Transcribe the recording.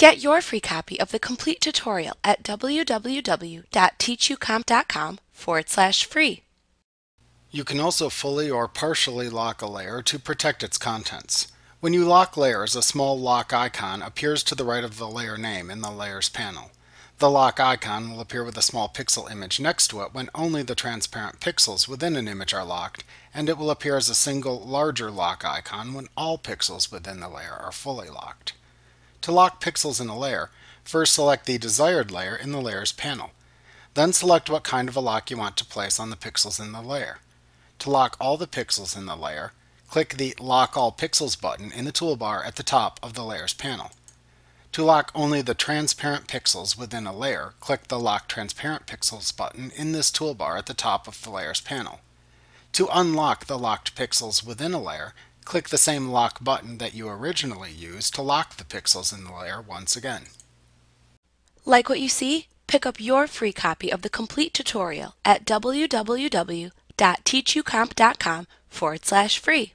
Get your free copy of the complete tutorial at www.teachucomp.com/free. You can also fully or partially lock a layer to protect its contents. When you lock layers, a small lock icon appears to the right of the layer name in the Layers panel. The lock icon will appear with a small pixel image next to it when only the transparent pixels within an image are locked, and it will appear as a single larger lock icon when all pixels within the layer are fully locked. To lock pixels in a layer, first select the desired layer in the Layers panel. Then select what kind of a lock you want to place on the pixels in the layer. To lock all the pixels in the layer, click the Lock All Pixels button in the toolbar at the top of the Layers panel. To lock only the transparent pixels within a layer, click the Lock Transparent Pixels button in this toolbar at the top of the Layers panel. To unlock the locked pixels within a layer, click the same lock button that you originally used to lock the pixels in the layer once again. Like what you see? Pick up your free copy of the complete tutorial at www.teachucomp.com/free.